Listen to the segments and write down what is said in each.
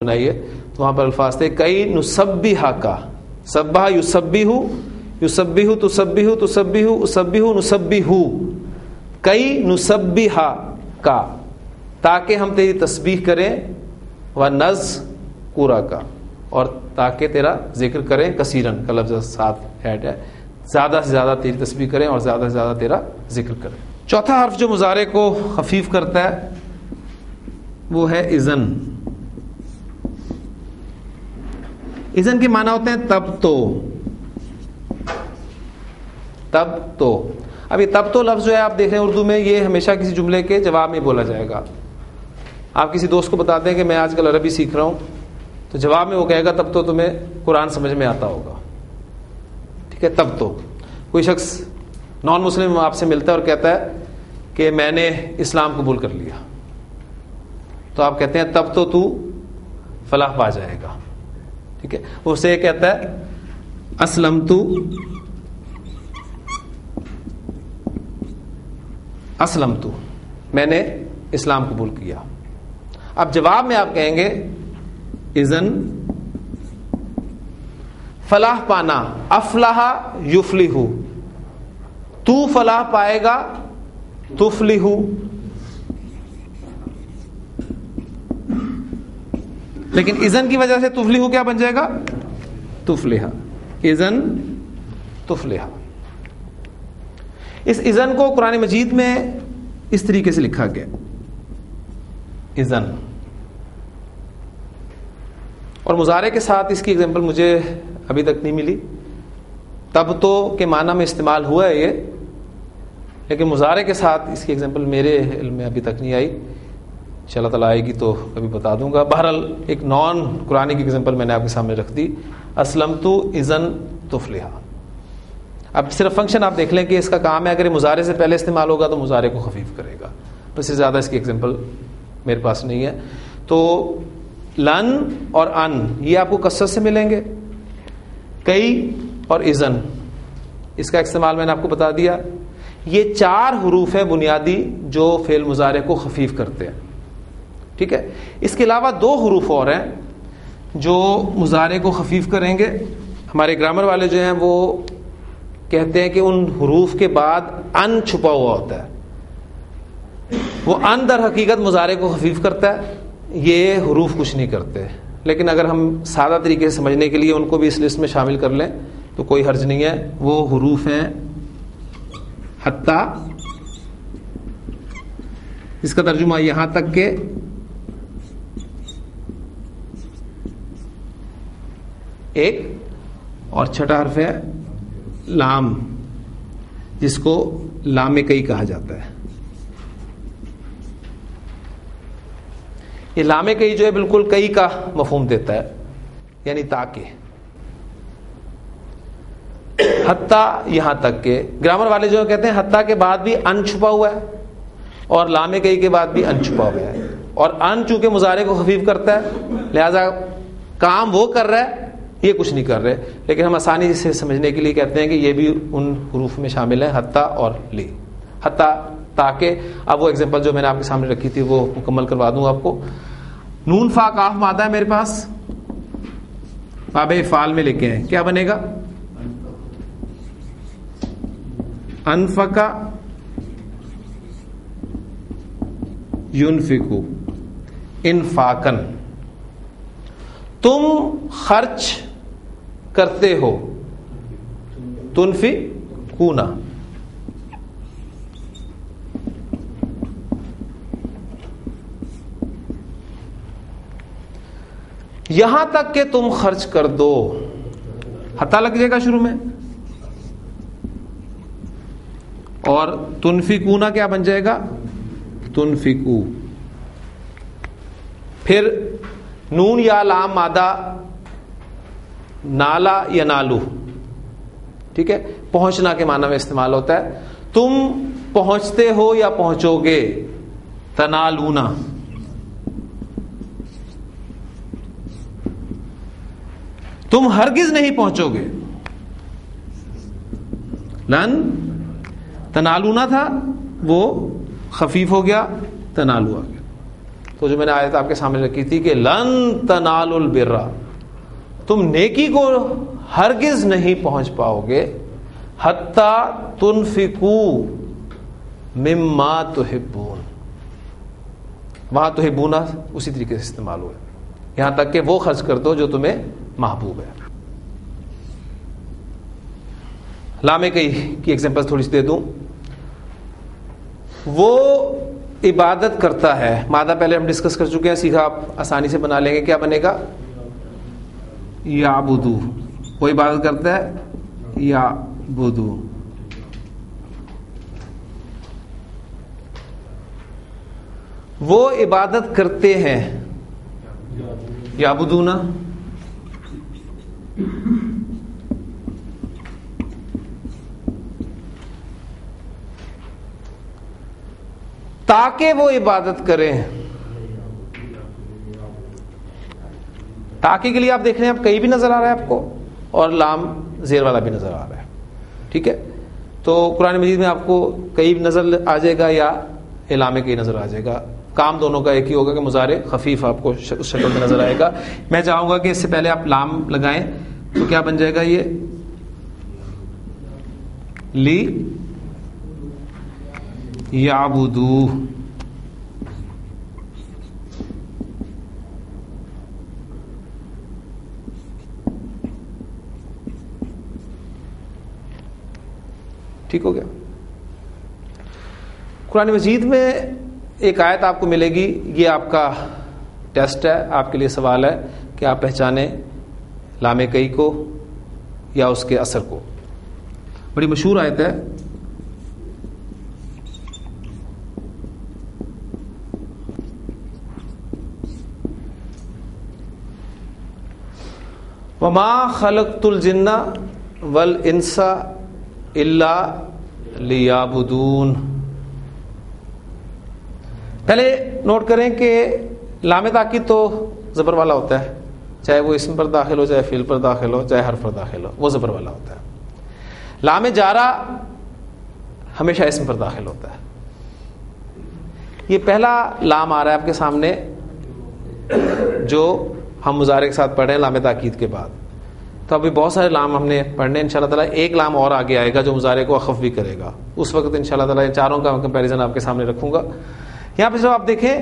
بنائیے تو وہاں پر الفاظ تھے کئی نسبحہ کا، سبح یسبح، یسبح تسبح، تسبح اسبح نسبح، کئی نسبحہ کا، تاکہ ہم تیری تسبیح کریں، ونذکرہ کا، اور تاکہ تیرا ذکر کریں، کثیرن کا لفظ ساتھ ایڈ ہے، زیادہ سے زیادہ تیری تسبیح کریں اور زیادہ سے زیادہ تیرا ذکر کریں۔ چوتھا حرف جو مضارع کو خفیف کرتا ہے وہ ہے اذن۔ اذن کے معنی ہوتے ہیں تب تو، تب تو۔ اب یہ تب تو لفظ جو ہے آپ دیکھ رہے ہیں اردو میں، یہ ہمیشہ کسی جملے کے جواب میں بولا جائے گا۔ آپ کسی دوست کو بتاتے ہیں کہ میں آج کل عربی سیکھ رہا ہوں، تو جواب میں وہ کہے گا تب تو تمہیں قرآن سمجھ میں آتا ہوگا، ٹھیک ہے، تب تو۔ کوئی شخص نان مسلم آپ سے ملتا ہے اور کہتا ہے کہ میں نے اسلام قبول کر لیا، تو آپ کہتے ہیں تب تو فلاح پا جائے گا، ٹھیک ہے۔ اسے یہ کہتا ہے اسلمت، میں نے اسلام قبول کیا۔ اب جواب میں آپ کہیں گے اذن فلاح پانا، افلح یفلح، تو فلاح پائے گا، تفلح۔ لیکن اذن کی وجہ سے تفلح کیا بن جائے گا؟ تفلح، اذن تفلح۔ اس اذن کو قرآن مجید میں اس طریقے سے لکھا گیا، اذن، اور مضارع کے ساتھ اس کی ایگزامپل مجھے ابھی تک نہیں ملی۔ تب تو کے معنی میں استعمال ہوا ہے یہ، لیکن مضارع کے ساتھ اس کی ایگزامپل میرے علم میں ابھی تک نہیں آئی۔ ان اللہ تعالیٰ آئے گی تو کبھی بتا دوں گا۔ بہرحال ایک نان قرآن کی ایگزامپل میں نے آپ کے سامنے رکھ دی، اسلمت اذن تفلح۔ اب صرف فنکشن آپ دیکھ لیں کہ اس کا کام ہے، اگر یہ مضارع سے پہلے استعمال ہوگا تو مضارع کو خفیف کرے گا، بس سے زیادہ اس کی ایگزامپل میرے پاس نہیں ہے۔ تو لن اور ان یہ آپ کو کثرت سے ملیں گے، کئی اور اذن اس کا استعمال میں نے آپ کو بتا دیا۔ یہ چار حروف ہیں بنیادی جو فعل مضارع کو خفیف کرتے ہیں، ٹھیک ہے۔ اس کے علاوہ دو حروف اور ہیں جو مضارع کو خفیف کریں گے۔ ہمارے گرامر والے جو ہیں وہ کہتے ہیں کہ ان حروف کے بعد ان چھپا ہوا ہوتا ہے، وہ ان در حقیقت مضارع کو خفیف کرتا ہے، یہ حروف کچھ نہیں کرتے۔ لیکن اگر ہم سادہ طریقے سے سمجھنے کے لیے ان کو بھی اس لسٹ میں شامل کر لیں تو کوئی حرج نہیں ہے۔ وہ حروف ہیں حتی، اس کا ترجمہ یہاں تک کہ، ایک، اور چھٹا حرف ہے لام، جس کو لام کئی کہا جاتا ہے۔ یہ لام کئی جو ہے بالکل کئی کا مفہوم دیتا ہے، یعنی تاکہ، حتیٰ یہاں تک کہ۔ گرامر والے جو کہتے ہیں حتیٰ کے بعد بھی ان چھپا ہوا ہے اور لام کئی کے بعد بھی ان چھپا ہوا ہے، اور ان چونکہ مضارع کو خفیف کرتا ہے لہذا کام وہ کر رہا ہے، یہ کچھ نہیں کر رہے، لیکن ہم آسانی سے سمجھنے کے لیے کہتے ہیں کہ یہ بھی ان حروف میں شامل ہیں، حتیٰ اور لی، حتیٰ تاکہ۔ اب وہ ایگزامپل جو میں نے آپ کے سامنے رکھی تھی وہ مکمل کروا دوں آپ کو۔ نون فا کاف مادہ ہے میرے پاس، باب فعال میں لے کے ہیں، کیا بنے گا؟ انفقا ينفقو انفاقن، تم خرچ کرتے ہو، تنفقون۔ یہاں تک کہ تم خرچ کر دو، حتیٰ لگ جائے گا شروع میں، اور تنفقون کیا بن جائے گا؟ تنفقو۔ پھر نون یا لام مادہ، نالا یا نالو، ٹھیک ہے، پہنچنا کے معنی میں استعمال ہوتا ہے۔ تم پہنچتے ہو یا پہنچو گے، تنالونا۔ تم ہرگز نہیں پہنچو گے، لن تنالونا تھا وہ خفیف ہو گیا، تنالو آ گیا۔ تو جو میں نے آیت آپ کے سامنے رکھی تھی کہ لن تنالوا البر، تم نیکی کو ہرگز نہیں پہنچ پاؤ گے حتی تنفقوا مما تحبون. وہاں تحبون اسی طریقے سے استعمال ہوا ہے، یہاں تک کہ وہ خرچ کر دو جو تمہیں محبوب ہے. لامے کی ایگزامپل تھوڑی سی دے دوں. وہ عبادت کرتا ہے، مادہ پہلے ہم ڈسکس کر چکے ہیں، سیکھا آپ آسانی سے بنا لیں گے. کیا بنے گا؟ یعبدو. وہ عبادت کرتا ہے، یعبدو. وہ عبادت کرتے ہیں، یعبدون. تاکہ وہ عبادت کریں. تاکہ کے لیے آپ دیکھ رہے ہیں، آپ کہیں بھی نظر آ رہا ہے آپ کو، اور لام زیر والا بھی نظر آ رہا ہے. ٹھیک ہے، تو قرآن مجید میں آپ کو کہیں بھی نظر آ جائے گا یا اعلام کہیں نظر آ جائے گا. کام دونوں کا ایک ہی ہوگا کہ مضارع خفیف آپ کو اس شکل میں نظر آئے گا. میں چاہوں گا کہ اس سے پہلے آپ لام لگائیں تو کیا بن جائے گا؟ یہ لی یعبدو. ٹھیک ہو گیا. قرآن مجید میں ایک آیت آپ کو ملے گی، یہ آپ کا ٹیسٹ ہے، آپ کے لیے سوال ہے کہ آپ پہچانیں لام کئی کو یا اس کے اثر کو. بڑی مشہور آیت ہے، وما خلقت الجن والانس الا لیعبدون. پہلے نوٹ کریں کہ لام تاکید تو زبر والا ہوتا ہے، چاہے وہ اسم پر داخل ہو، چاہے فعل پر داخل ہو، چاہے حرف پر داخل ہو، وہ زبر والا ہوتا ہے. لام جارہ ہمیشہ اسم پر داخل ہوتا ہے. یہ پہلا لام آ رہا ہے آپ کے سامنے جو ہم مضارع کے ساتھ پڑھ رہے ہیں لام تاکید کے بعد. تو ابھی بہت سارے لام ہم نے پڑھنے ان شاء اللہ تعالیٰ. ایک لام اور آگے آئے گا جو مضارع کو اخف بھی کرے گا. اس وقت ان شاء اللہ تعالیٰ چاروں کا کمپیریزن آپ کے سامنے رکھوں گا. یہاں پہ جب آپ دیکھیں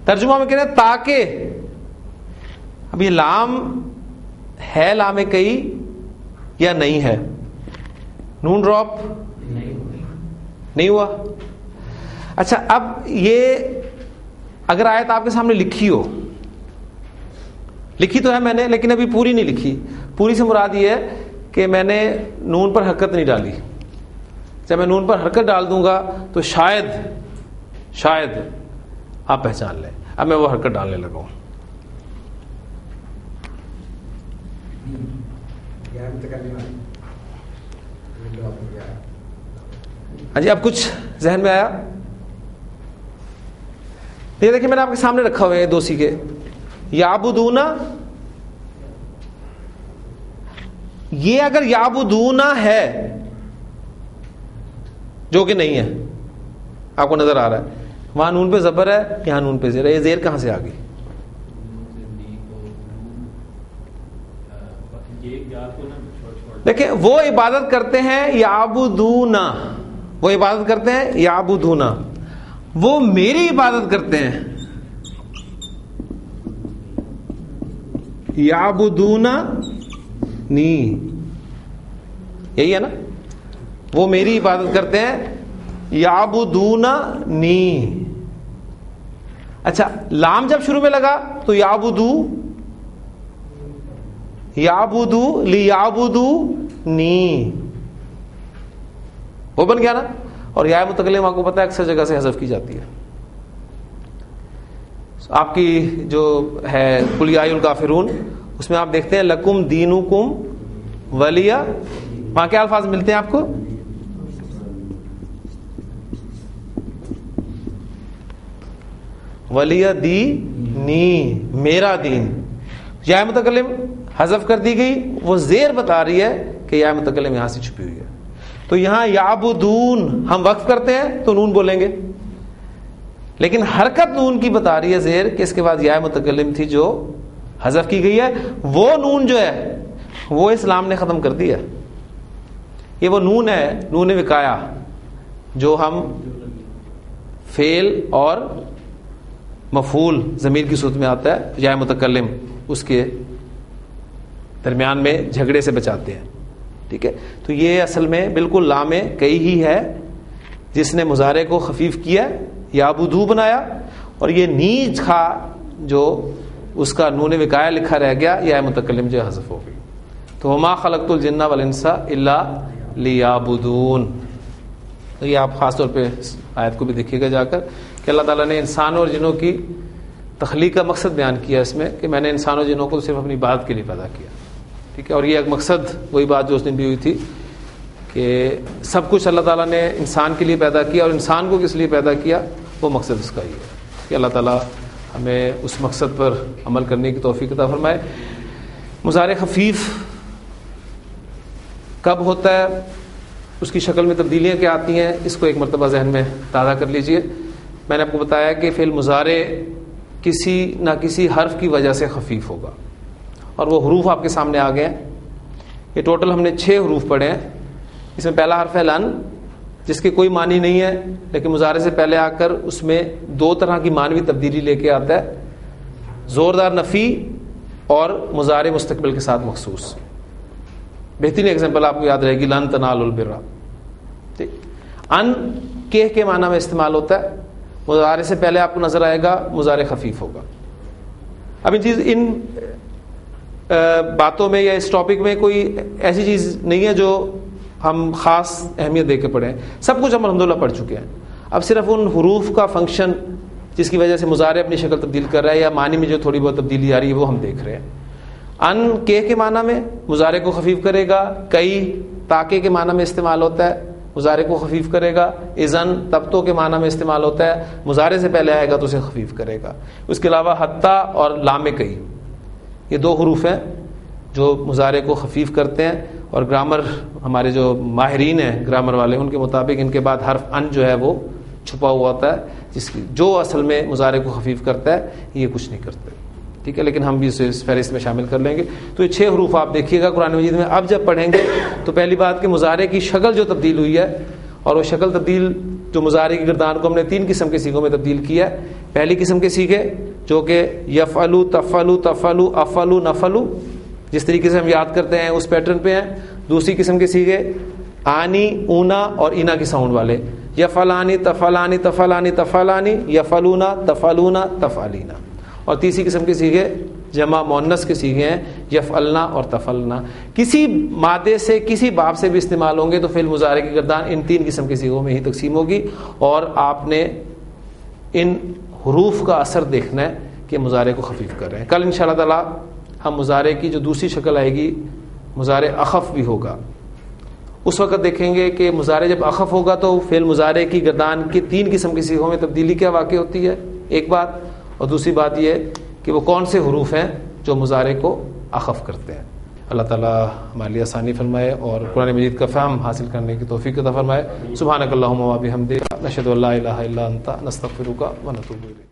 ترجمہ میں کہہ رہے ہیں تاکہ. اب یہ لام ہے لام کئی یا نہیں ہے؟ نون ڈراپ نہیں ہوا. اچھا، اب یہ اگر آیت آپ کے سامنے لکھی ہو، لکھی تو ہے میں نے لیکن ابھی پوری نہیں لکھی. پوری سے مراد یہ ہے کہ میں نے نون پر حرکت نہیں ڈالی. جب میں نون پر حرکت ڈال دوں گا تو شاید آپ پہچان لیں. اب میں وہ حرکت ڈالنے لگا ہوں. ہاں جی، اب کچھ ذہن میں آیا؟ یہ دیکھیں میں نے آپ کے سامنے رکھا ہوئے دو سیگے. یعبدون، یہ اگر یعبدون ہے جو کہ نہیں ہے، آپ کو نظر آ رہا ہے وہاں نون پہ زبر ہے، یہاں نون پہ زیر ہے. یہ زیر کہاں سے آ گئی؟ دیکھیں وہ عبادت کرتے ہیں یعبدون، وہ عبادت کرتے ہیں یعبدون، وہ میری عبادت کرتے ہیں یعبدون نی. یہی ہے نا، وہ میری عبادت کرتے ہیں یعبدون نی. اچھا، لام جب شروع میں لگا تو یعبدو لیعبدو نی، وہ بن گیا نا. اور یا متکلم آپ کو پتا ہے اکثر جگہ سے حذف کی جاتی ہے. آپ کی جو ہے قل یا ایھا الکافرون، اس میں آپ دیکھتے ہیں لکم دینکم ولی، وہاں کیا الفاظ ملتے ہیں آپ کو؟ ولی دینی، میرا دین. یا متکلم حذف کر دی گئی، وہ زیر بتا رہی ہے کہ یا متکلم یہاں سے چھپی ہوئی ہے. تو یہاں یعبدون ہم وقف کرتے ہیں تو نون بولیں گے، لیکن حرکت نون کی بتا رہی ہے زیر کہ اس کے بعد یا متکلم تھی جو حذف کی گئی ہے. وہ نون جو ہے وہ اسلام نے ختم کر دیا. یہ وہ نون ہے، نون وقایا، جو ہم فعل اور مفعول ضمیر کی صورت میں آتا ہے یا متکلم، اس کے درمیان میں جھگڑے سے بچاتے ہیں. ٹھیک ہے، تو یہ اصل میں بالکل لام کئی ہی ہے جس نے مضارع کو خفیف کیا یا بدو بنایا، اور یہ نیج کھا جو اس کا نون وقایا لکھا رہ گیا یا متکلم جو حذف ہو گئی. تو وما خلقت الجن والانس الا لیعبدون. تو یہ آپ خاص طور پہ آیت کو بھی دیکھیے گا جا کر کہ اللہ تعالیٰ نے انسانوں اور جنوں کی تخلیق کا مقصد بیان کیا اس میں کہ میں نے انسانوں اور جنوں کو صرف اپنی بات کے لیے پیدا کیا. ٹھیک ہے، اور یہ ایک مقصد وہی بات جو اس دن بھی ہوئی تھی کہ سب کچھ اللہ تعالیٰ نے انسان کے لیے پیدا کیا، اور انسان کو کس لیے پیدا کیا، وہ مقصد اس کا ہی ہے کہ اللہ تعالیٰ ہمیں اس مقصد پر عمل کرنے کی توفیق عطا فرمائے. مضارع خفیف کب ہوتا ہے، اس کی شکل میں تبدیلیاں کیا آتی ہیں، اس کو ایک مرتبہ ذہن میں تازہ کر لیجئے. میں نے آپ کو بتایا کہ فعل مضارع کسی نہ کسی حرف کی وجہ سے خفیف ہوگا، اور وہ حروف آپ کے سامنے آ گئے ہیں. یہ ٹوٹل ہم نے 6 حروف پڑھے ہیں. اس میں پہلا حرف ہے لن، جس کے کوئی معنی نہیں ہے، لیکن مضارع سے پہلے آ کر اس میں 2 طرح کی معنوی تبدیلی لے کے آتا ہے، زوردار نفی اور مضارع مستقبل کے ساتھ مخصوص. بہترین ایگزامپل آپ کو یاد رہے گی، لن تنالوا البر. ٹھیک، ان کے معنی میں استعمال ہوتا ہے، مضارع سے پہلے آپ کو نظر آئے گا مضارع خفیف ہوگا. اب ان باتوں میں یا اس ٹاپک میں کوئی ایسی چیز نہیں ہے جو ہم خاص اہمیت دے کے پڑھیں، سب کچھ ہم الحمدللہ پڑھ چکے ہیں. اب صرف ان حروف کا فنکشن جس کی وجہ سے مضارع اپنی شکل تبدیل کر رہا ہے یا معنی میں جو تھوڑی بہت تبدیلی آ رہی ہے وہ ہم دیکھ رہے ہیں. ان کے معنی میں مضارع کو خفیف کرے گا، کئی تاکہ کے معنی میں استعمال ہوتا ہے، مضارع کو خفیف کرے گا. اذن تب تو کے معنی میں استعمال ہوتا ہے، مضارع سے پہلے آئے گا تو اسے خفیف کرے گا. اس کے علاوہ حتی اور لام کئی، یہ 2 حروف ہیں جو مضارع کو خفیف کرتے ہیں، اور گرامر ہمارے جو ماہرین ہیں گرامر والے ان کے مطابق ان کے بعد حرف ان جو ہے وہ چھپا ہوا ہوتا ہے، جس کی جو اصل میں مضارع کو خفیف کرتا ہے، یہ کچھ نہیں کرتے. ٹھیک ہے، لیکن ہم بھی اسے اس فہرست میں شامل کر لیں گے. تو یہ 6 حروف آپ دیکھیے گا قرآن مجید میں. اب جب پڑھیں گے تو پہلی بات کہ مضارع کی شکل جو تبدیل ہوئی ہے، اور وہ شکل تبدیل جو مضارع کی گردان کو ہم نے 3 قسم کے سیغوں میں تبدیل کیا ہے. پہلی قسم کے سیغے جو کہ یفعلو، تفعلو، تفعلو، افعلو، نفعلو، جس طریقے سے ہم یاد کرتے ہیں اس پیٹرن پہ ہیں. دوسری قسم کے سیغے آنی، اونا اور اینا کی ساؤنڈ والے، یفعلانی، تفعلانی، تفعلانی، تفعلانی، یفعلونا، تفعلونا، تفعلینا. اور تیسری قسم کے سیغے جمع مؤنث کے سیغے ہیں، یفعلنا اور تفعلنا. کسی مادے سے کسی باب سے بھی استعمال ہوں گے تو فعل مضارع کی گردان ان 3 قسم کے سیغوں میں ہی تقسیم ہوگی، اور آپ نے ان حروف کا اثر دیکھنا ہے کہ مضارع کو خفیف کر رہے ہیں. کل انشاءاللہ تعالی ہم مضارع کی جو دوسری شکل آئے گی، مضارع اخف بھی ہوگا، اس وقت دیکھیں گے کہ مضارع جب اخف ہوگا تو فعل مضارع کی گردان کی 3 قسم کی صیغوں میں تبدیلی کیا واقع ہوتی ہے، ایک بات. اور دوسری بات یہ کہ وہ کون سے حروف ہیں جو مضارع کو اخف کرتے ہیں. اللہ تعالی ہمارے لیے آسانی فرمائے اور قرآن مجید کا فہم حاصل کرنے کی توفیق عطا فرمائے. سبحانک اللہم و بحمدک، نشہد ان لا الہ الا انت، نستغفرک و نتوب الیک.